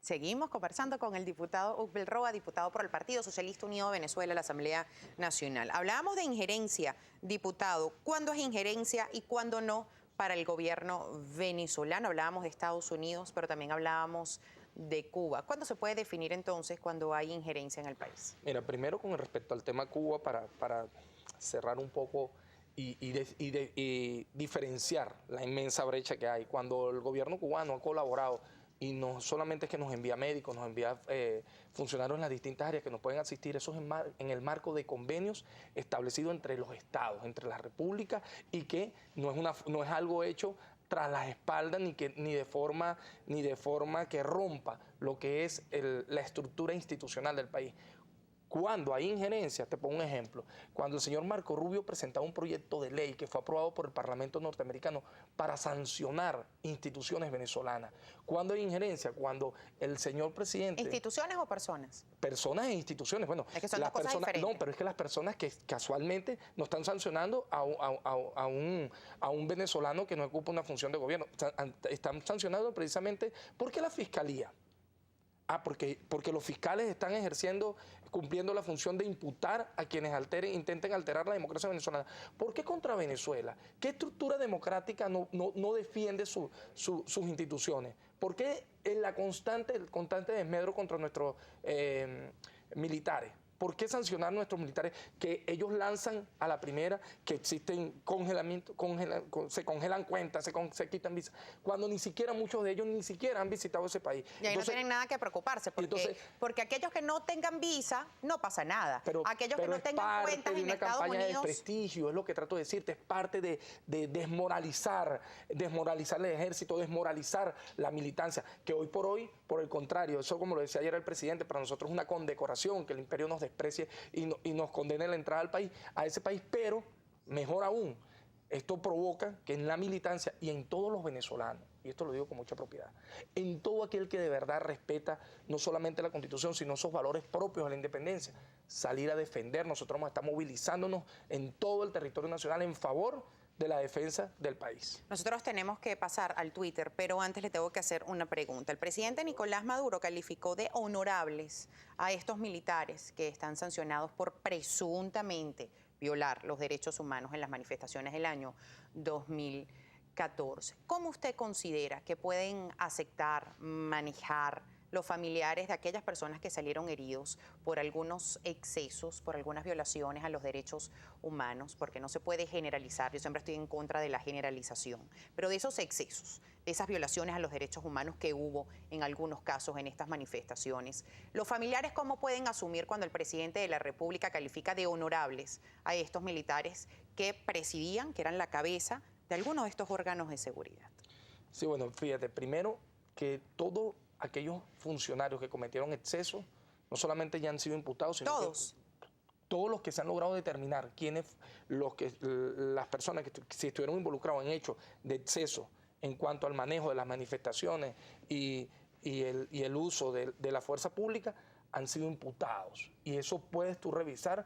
Seguimos conversando con el diputado Ukbel Roa, diputado por el Partido Socialista Unido de Venezuela, la Asamblea Nacional. Hablábamos de injerencia, diputado. ¿Cuándo es injerencia y cuándo no para el gobierno venezolano? Hablábamos de Estados Unidos, pero también hablábamos de Cuba. ¿Cuándo se puede definir entonces cuando hay injerencia en el país? Mira, primero con respecto al tema Cuba, para cerrar un poco y diferenciar la inmensa brecha que hay. Cuando el gobierno cubano ha colaborado, y no solamente es que nos envía médicos, nos envía funcionarios en las distintas áreas que nos pueden asistir, eso es en el marco de convenios establecidos entre los estados, entre las repúblicas, y que no es algo hecho tras las espaldas ni de forma que rompa lo que es la estructura institucional del país. Cuando hay injerencia, te pongo un ejemplo, cuando el señor Marco Rubio presentaba un proyecto de ley que fue aprobado por el Parlamento norteamericano para sancionar instituciones venezolanas. ¿Cuándo hay injerencia? Cuando el señor presidente... ¿Instituciones o personas? Personas e instituciones. Bueno, es que son dos cosas diferentes. No, pero es que las personas que casualmente no están sancionando a un venezolano que no ocupa una función de gobierno. Están sancionando precisamente porque la Fiscalía... porque los fiscales están cumpliendo la función de imputar a quienes intenten alterar la democracia venezolana. ¿Por qué contra Venezuela? ¿Qué estructura democrática no defiende sus instituciones? ¿Por qué el constante desmedro contra nuestros militares? ¿Por qué sancionar a nuestros militares que ellos lanzan a la primera, que existen congelamientos, se congelan cuentas, se quitan visas, cuando ni siquiera muchos de ellos ni siquiera han visitado ese país? Y ahí no tienen nada que preocuparse, porque aquellos que no tengan visa, no pasa nada. Aquellos que no tengan cuentas en Estados Unidos... de prestigio, es lo que trato de decirte, es parte de desmoralizar el ejército, desmoralizar la militancia, que hoy, por el contrario, eso como lo decía ayer el presidente, para nosotros es una condecoración que el imperio nos desprecie y nos condene la entrada a ese país, pero mejor aún, esto provoca que en la militancia y en todos los venezolanos, y esto lo digo con mucha propiedad, en todo aquel que de verdad respeta no solamente la Constitución, sino esos valores propios de la independencia, salir a defender. Nosotros vamos a estar movilizándonos en todo el territorio nacional en favor de la defensa del país. Nosotros tenemos que pasar al Twitter, pero antes le tengo que hacer una pregunta. El presidente Nicolás Maduro calificó de honorables a estos militares que están sancionados por presuntamente violar los derechos humanos en las manifestaciones del año 2014. ¿Cómo usted considera que pueden aceptar, manejar los familiares de aquellas personas que salieron heridos por algunos excesos, por algunas violaciones a los derechos humanos? Porque no se puede generalizar, yo siempre estoy en contra de la generalización, pero de esos excesos, de esas violaciones a los derechos humanos que hubo en algunos casos en estas manifestaciones, ¿los familiares cómo pueden asumir cuando el presidente de la República califica de honorables a estos militares que presidían, que eran la cabeza de algunos de estos órganos de seguridad? Sí, bueno, fíjate, primero que todos aquellos funcionarios que cometieron excesos, no solamente ya han sido imputados, sino todos los que se han logrado determinar las personas que si estuvieron involucrados en hechos de exceso en cuanto al manejo de las manifestaciones y el uso de la fuerza pública, han sido imputados. Y eso puedes tú revisar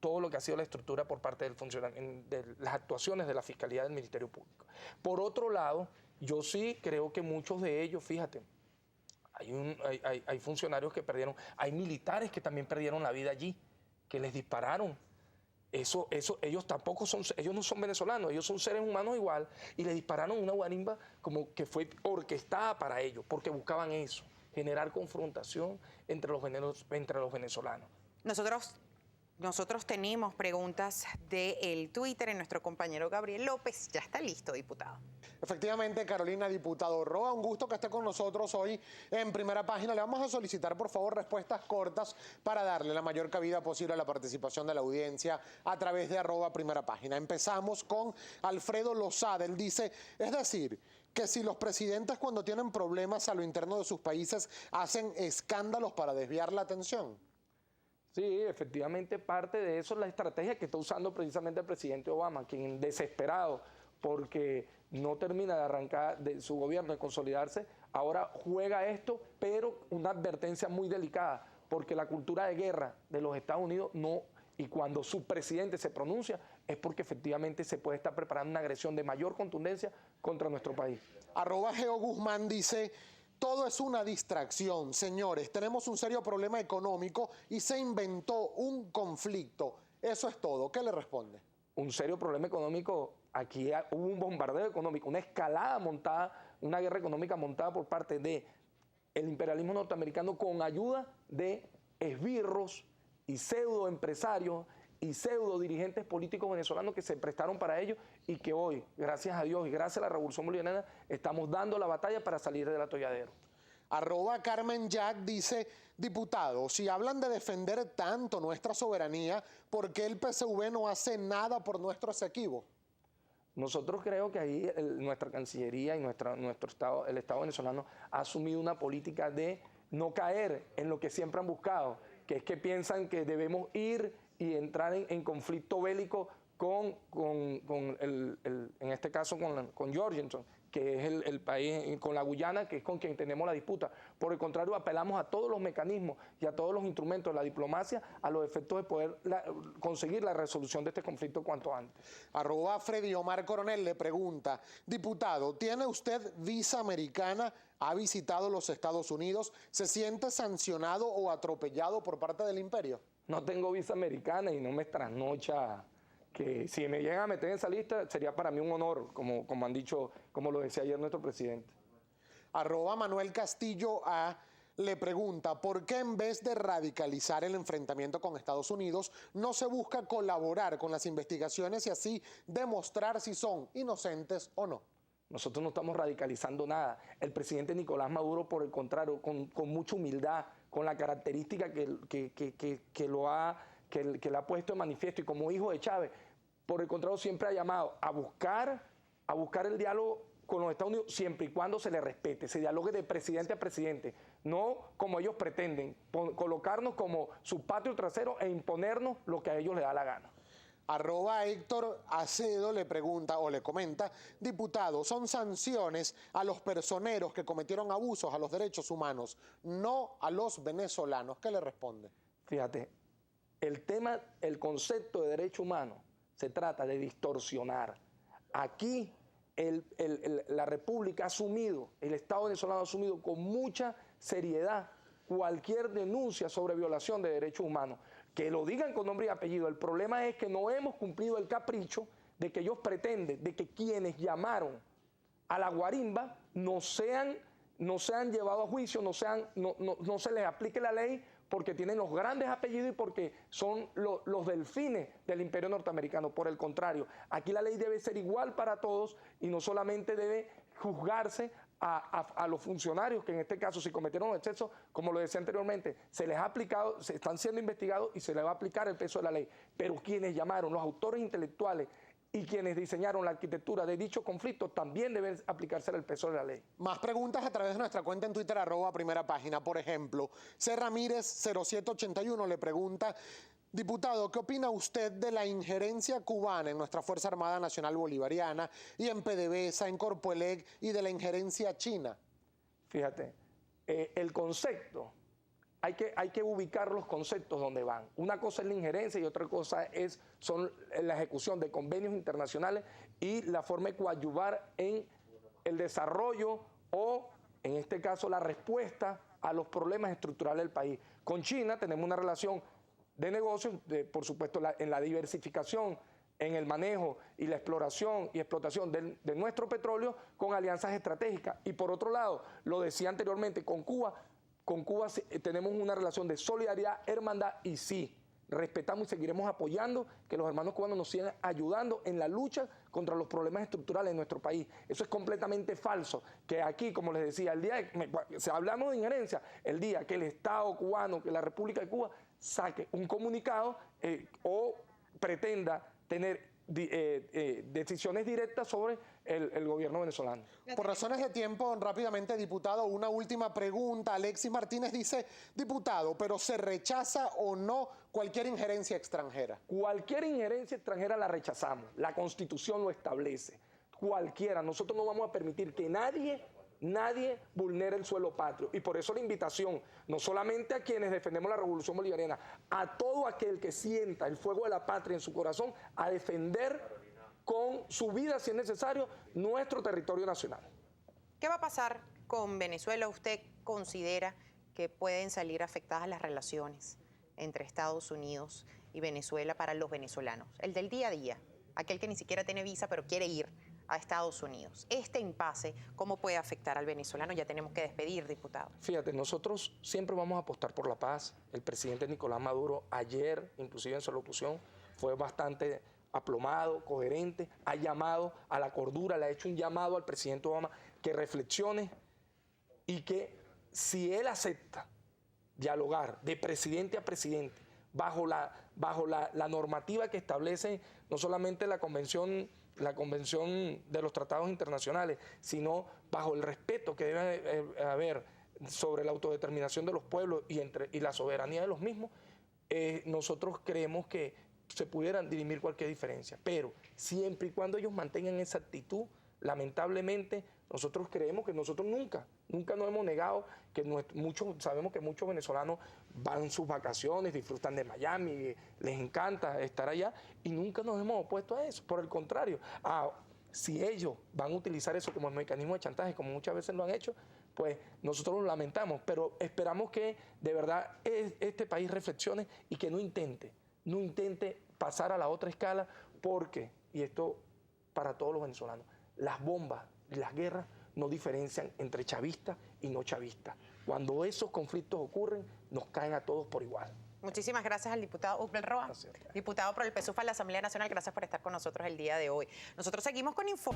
todo lo que ha sido la estructura por parte de las actuaciones de la Fiscalía del Ministerio Público. Por otro lado, yo sí creo que muchos de ellos, fíjate, hay funcionarios que perdieron, hay militares que también perdieron la vida allí, que les dispararon. Ellos no son venezolanos, ellos son seres humanos igual, y les dispararon una guarimba como que fue orquestada para ellos, porque buscaban eso, generar confrontación entre los venezolanos. Nosotros tenemos preguntas del Twitter en nuestro compañero Gabriel López. Ya está listo, diputado. Efectivamente, Carolina, diputado Roa, un gusto que esté con nosotros hoy en Primera Página. Le vamos a solicitar, por favor, respuestas cortas para darle la mayor cabida posible a la participación de la audiencia a través de @Primera Página. Empezamos con Alfredo Lozada. Él dice, es decir, que si los presidentes cuando tienen problemas a lo interno de sus países hacen escándalos para desviar la atención. Sí, efectivamente parte de eso es la estrategia que está usando precisamente el presidente Obama, quien desesperado porque no termina de arrancar de su gobierno, de consolidarse, ahora juega esto, pero una advertencia muy delicada, porque la cultura de guerra de los Estados Unidos no, y cuando su presidente se pronuncia, es porque efectivamente se puede estar preparando una agresión de mayor contundencia contra nuestro país. @Geo Guzmán dice, Todo es una distracción, señores. Tenemos un serio problema económico y se inventó un conflicto. Eso es todo. ¿Qué le responde? Un serio problema económico. Aquí hubo un bombardeo económico, una escalada montada, una guerra económica montada por parte del imperialismo norteamericano con ayuda de esbirros y pseudo empresarios y pseudo dirigentes políticos venezolanos que se prestaron para ello y que hoy, gracias a Dios y gracias a la Revolución Bolivariana, estamos dando la batalla para salir del atolladero. @Carmen Jack dice, diputado, si hablan de defender tanto nuestra soberanía, ¿por qué el PSV no hace nada por nuestro Esequibo? Nosotros creo que ahí nuestra Cancillería y nuestro Estado, el Estado venezolano, ha asumido una política de no caer en lo que siempre han buscado, que es que piensan que debemos ir y entrar en conflicto bélico en este caso con Georgetown, que es el país, con la Guyana, que es con quien tenemos la disputa. Por el contrario, apelamos a todos los mecanismos y a todos los instrumentos de la diplomacia a los efectos de poder conseguir la resolución de este conflicto cuanto antes. @Freddy Omar Coronel le pregunta, diputado, ¿tiene usted visa americana? ¿Ha visitado los Estados Unidos? ¿Se siente sancionado o atropellado por parte del imperio? No tengo visa americana y no me trasnocha que si me llegan a meter en esa lista sería para mí un honor, como han dicho, como lo decía ayer nuestro presidente. @Manuel Castillo A le pregunta, ¿por qué en vez de radicalizar el enfrentamiento con Estados Unidos, no se busca colaborar con las investigaciones y así demostrar si son inocentes o no? Nosotros no estamos radicalizando nada. El presidente Nicolás Maduro, por el contrario, con mucha humildad, con la característica que le ha puesto en manifiesto y como hijo de Chávez, por el contrario, siempre ha llamado a buscar el diálogo con los Estados Unidos siempre y cuando se le respete, se dialogue de presidente a presidente, no como ellos pretenden, colocarnos como su patio trasero e imponernos lo que a ellos les da la gana. @Héctor Acedo le pregunta o le comenta, diputado, son sanciones a los personeros que cometieron abusos a los derechos humanos, no a los venezolanos. ¿Qué le responde? Fíjate, el concepto de derecho humano se trata de distorsionar. Aquí la República ha asumido, el Estado venezolano ha asumido con mucha seriedad cualquier denuncia sobre violación de derechos humanos. Que lo digan con nombre y apellido. El problema es que no hemos cumplido el capricho de que ellos pretenden de que quienes llamaron a la guarimba no sean llevados a juicio, no se les aplique la ley porque tienen los grandes apellidos y porque son los delfines del imperio norteamericano. Por el contrario, aquí la ley debe ser igual para todos y no solamente debe juzgarse a los funcionarios que en este caso si cometieron excesos, como lo decía anteriormente, se les ha aplicado, se están siendo investigados y se les va a aplicar el peso de la ley. Pero quienes llamaron, los autores intelectuales y quienes diseñaron la arquitectura de dicho conflicto también deben aplicarse el peso de la ley. Más preguntas a través de nuestra cuenta en Twitter, @primera página. Por ejemplo, C. Ramírez 0781 le pregunta, diputado, ¿qué opina usted de la injerencia cubana en nuestra Fuerza Armada Nacional Bolivariana y en PDVSA, en Corpoelec y de la injerencia china? Fíjate, el concepto, hay que ubicar los conceptos donde van. Una cosa es la injerencia y otra cosa son la ejecución de convenios internacionales y la forma de coadyuvar en el desarrollo o, en este caso, la respuesta a los problemas estructurales del país. Con China tenemos una relación de negocios, por supuesto, en la diversificación, en el manejo y la exploración y explotación de nuestro petróleo con alianzas estratégicas. Y por otro lado, lo decía anteriormente, con Cuba tenemos una relación de solidaridad, hermandad y sí, respetamos y seguiremos apoyando que los hermanos cubanos nos sigan ayudando en la lucha contra los problemas estructurales de nuestro país. Eso es completamente falso, que aquí, como les decía, si hablamos de injerencia, el día que el Estado cubano, que la República de Cuba saque un comunicado o pretenda tener decisiones directas sobre el gobierno venezolano. Por razones de tiempo, rápidamente, diputado, una última pregunta. Alexis Martínez dice, diputado, ¿pero se rechaza o no cualquier injerencia extranjera? Cualquier injerencia extranjera la rechazamos. La Constitución lo establece. Cualquiera. Nosotros no vamos a permitir que nadie vulnere el suelo patrio. Y por eso la invitación, no solamente a quienes defendemos la Revolución Bolivariana, a todo aquel que sienta el fuego de la patria en su corazón, a defender con su vida, si es necesario, nuestro territorio nacional. ¿Qué va a pasar con con Venezuela usted considera que pueden salir afectadas las relaciones entre Estados Unidos y Venezuela para los venezolanos? El del día a día, aquel que ni siquiera tiene visa pero quiere ir a Estados Unidos. Este impasse, ¿cómo puede afectar al venezolano? Ya tenemos que despedir, diputado. Fíjate, nosotros siempre vamos a apostar por la paz. El presidente Nicolás Maduro ayer, inclusive en su locución, fue bastante aplomado, coherente, ha llamado a la cordura, le ha hecho un llamado al presidente Obama que reflexione y que si él acepta dialogar de presidente a presidente bajo la normativa que establece no solamente la Convención de los Tratados Internacionales, sino bajo el respeto que debe haber sobre la autodeterminación de los pueblos y la soberanía de los mismos, nosotros creemos que se pudieran dirimir cualquier diferencia. Pero siempre y cuando ellos mantengan esa actitud, lamentablemente, nosotros creemos que nosotros nunca nos hemos negado, que sabemos que muchos venezolanos van sus vacaciones, disfrutan de Miami, les encanta estar allá y nunca nos hemos opuesto a eso. Por el contrario, si ellos van a utilizar eso como mecanismo de chantaje, como muchas veces lo han hecho, pues nosotros lo lamentamos, pero esperamos que de verdad este país reflexione y que no intente pasar a la otra escala porque, y esto para todos los venezolanos, las bombas y las guerras no diferencian entre chavistas y no chavistas. Cuando esos conflictos ocurren, nos caen a todos por igual. Muchísimas gracias al diputado Usbel Roa, diputado por el PSUV a la Asamblea Nacional. Gracias por estar con nosotros el día de hoy. Nosotros seguimos con Info.